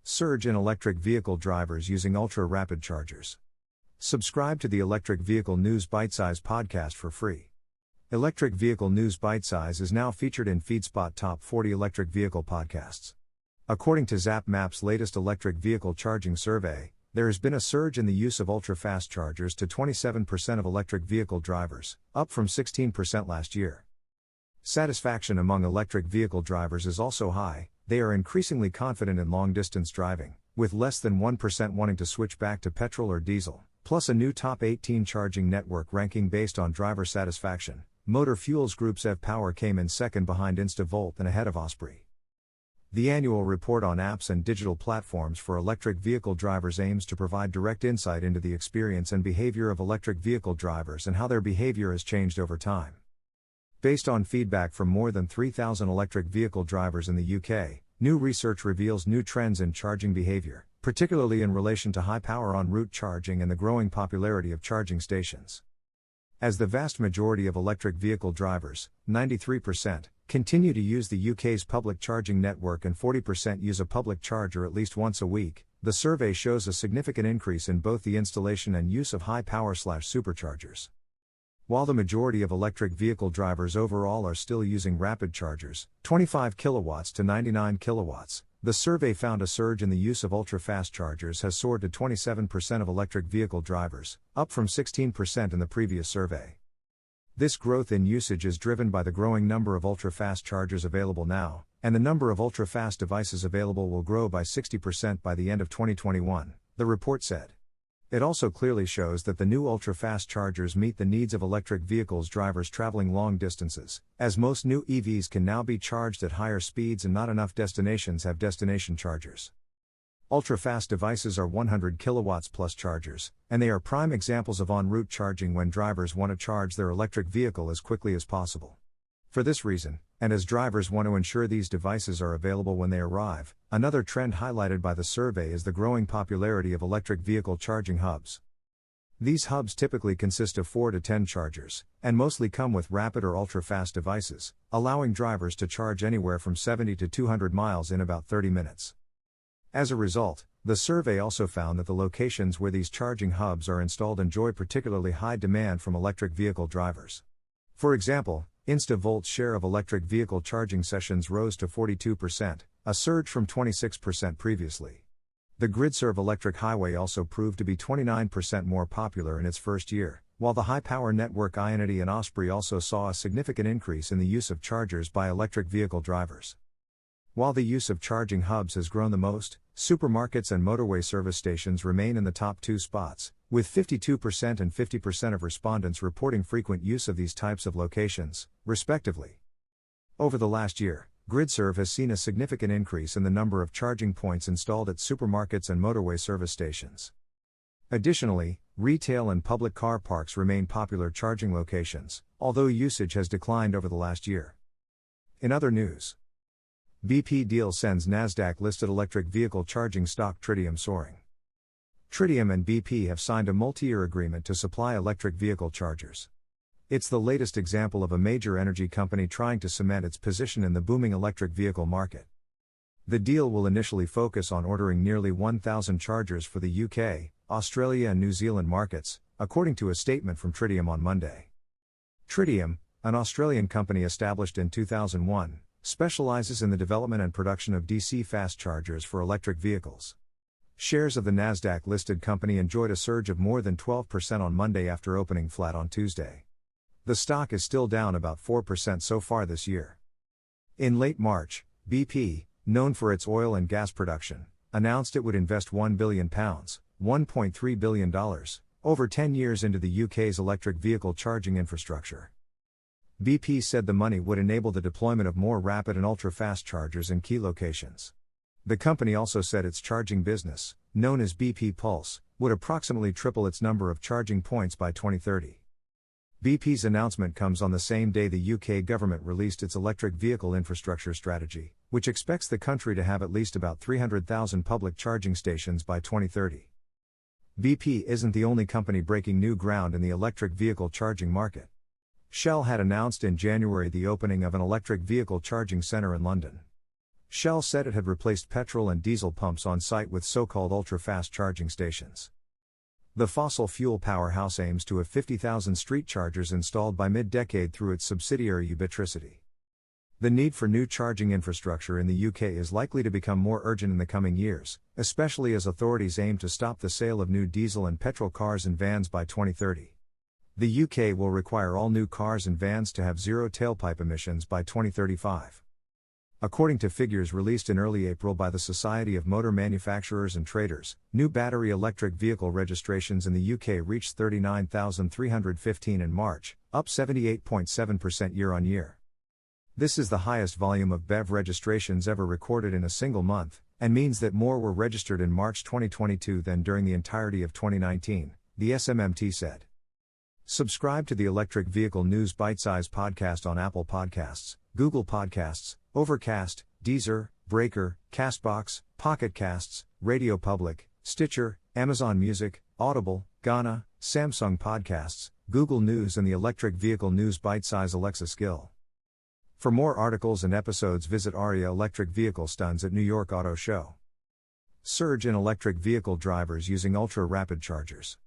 Surge in electric vehicle drivers using ultra-rapid chargers. Subscribe to the Electric Vehicle News Bitesize podcast for free. Electric Vehicle News Bitesize is now featured in FeedSpot Top 40 electric vehicle podcasts. According to ZapMap's latest electric vehicle charging survey, there has been a surge in the use of ultra-fast chargers to 27% of electric vehicle drivers, up from 16% last year. Satisfaction among electric vehicle drivers is also high. They are increasingly confident in long-distance driving, with less than 1% wanting to switch back to petrol or diesel. Plus a new top 18 charging network ranking based on driver satisfaction. Motor Fuels Group's EV Power came in second behind InstaVolt and ahead of Osprey. The annual report on apps and digital platforms for electric vehicle drivers aims to provide direct insight into the experience and behavior of electric vehicle drivers and how their behavior has changed over time. Based on feedback from more than 3,000 electric vehicle drivers in the UK, new research reveals new trends in charging behavior, particularly in relation to high power en route charging and the growing popularity of charging stations. As the vast majority of electric vehicle drivers, 93%, continue to use the UK's public charging network and 40% use a public charger at least once a week, the survey shows a significant increase in both the installation and use of high power/superchargers. While the majority of electric vehicle drivers overall are still using rapid chargers, 25 kilowatts to 99 kilowatts, the survey found a surge in the use of ultra-fast chargers has soared to 27% of electric vehicle drivers, up from 16% in the previous survey. This growth in usage is driven by the growing number of ultra-fast chargers available now, and the number of ultra-fast devices available will grow by 60% by the end of 2021, the report said. It also clearly shows that the new ultra-fast chargers meet the needs of electric vehicles drivers traveling long distances, as most new EVs can now be charged at higher speeds and not enough destinations have destination chargers. Ultra-fast devices are 100 kilowatts plus chargers, and they are prime examples of en route charging when drivers want to charge their electric vehicle as quickly as possible. For this reason, and as drivers want to ensure these devices are available when they arrive, another trend highlighted by the survey is the growing popularity of electric vehicle charging hubs. These hubs typically consist of 4 to 10 chargers, and mostly come with rapid or ultra-fast devices, allowing drivers to charge anywhere from 70 to 200 miles in about 30 minutes. As a result, the survey also found that the locations where these charging hubs are installed enjoy particularly high demand from electric vehicle drivers. For example, InstaVolt's share of electric vehicle charging sessions rose to 42%, a surge from 26% previously. The GridServe electric highway also proved to be 29% more popular in its first year, while the high-power network Ionity and Osprey also saw a significant increase in the use of chargers by electric vehicle drivers. While the use of charging hubs has grown the most, supermarkets and motorway service stations remain in the top 2 spots, with 52% and 50% of respondents reporting frequent use of these types of locations, respectively. Over the last year, GridServe has seen a significant increase in the number of charging points installed at supermarkets and motorway service stations. Additionally, retail and public car parks remain popular charging locations, although usage has declined over the last year. In other news, BP deal sends Nasdaq-listed electric vehicle charging stock Tritium soaring. Tritium and BP have signed a multi-year agreement to supply electric vehicle chargers. It's the latest example of a major energy company trying to cement its position in the booming electric vehicle market. The deal will initially focus on ordering nearly 1,000 chargers for the UK, Australia and New Zealand markets, according to a statement from Tritium on Monday. Tritium, an Australian company established in 2001, specializes in the development and production of DC fast chargers for electric vehicles. Shares of the Nasdaq-listed company enjoyed a surge of more than 12% on Monday after opening flat on Tuesday. The stock is still down about 4% so far this year. In late March, BP, known for its oil and gas production, announced it would invest £1 billion, $1.3 billion, over 10 years into the UK's electric vehicle charging infrastructure. BP said the money would enable the deployment of more rapid and ultra-fast chargers in key locations. The company also said its charging business, known as BP Pulse, would approximately triple its number of charging points by 2030. BP's announcement comes on the same day the UK government released its electric vehicle infrastructure strategy, which expects the country to have at least about 300,000 public charging stations by 2030. BP isn't the only company breaking new ground in the electric vehicle charging market. Shell had announced in January the opening of an electric vehicle charging centre in London. Shell said it had replaced petrol and diesel pumps on site with so-called ultra-fast charging stations. The fossil fuel powerhouse aims to have 50,000 street chargers installed by mid-decade through its subsidiary Bitesize. The need for new charging infrastructure in the UK is likely to become more urgent in the coming years, especially as authorities aim to stop the sale of new diesel and petrol cars and vans by 2030. The UK will require all new cars and vans to have zero tailpipe emissions by 2035. According to figures released in early April by the Society of Motor Manufacturers and Traders, new battery electric vehicle registrations in the UK reached 39,315 in March, up 78.7% year-on-year. This is the highest volume of BEV registrations ever recorded in a single month, and means that more were registered in March 2022 than during the entirety of 2019, the SMMT said. Subscribe to the Electric Vehicle News Bitesize podcast on Apple Podcasts, Google Podcasts, Overcast, Deezer, Breaker, Castbox, Pocket Casts, Radio Public, Stitcher, Amazon Music, Audible, Gaana, Samsung Podcasts, Google News and the Electric Vehicle News Bitesize Alexa skill. For more articles and episodes visit ARIA Electric Vehicle Stunts at New York Auto Show. Surge in electric vehicle drivers using ultra-rapid chargers.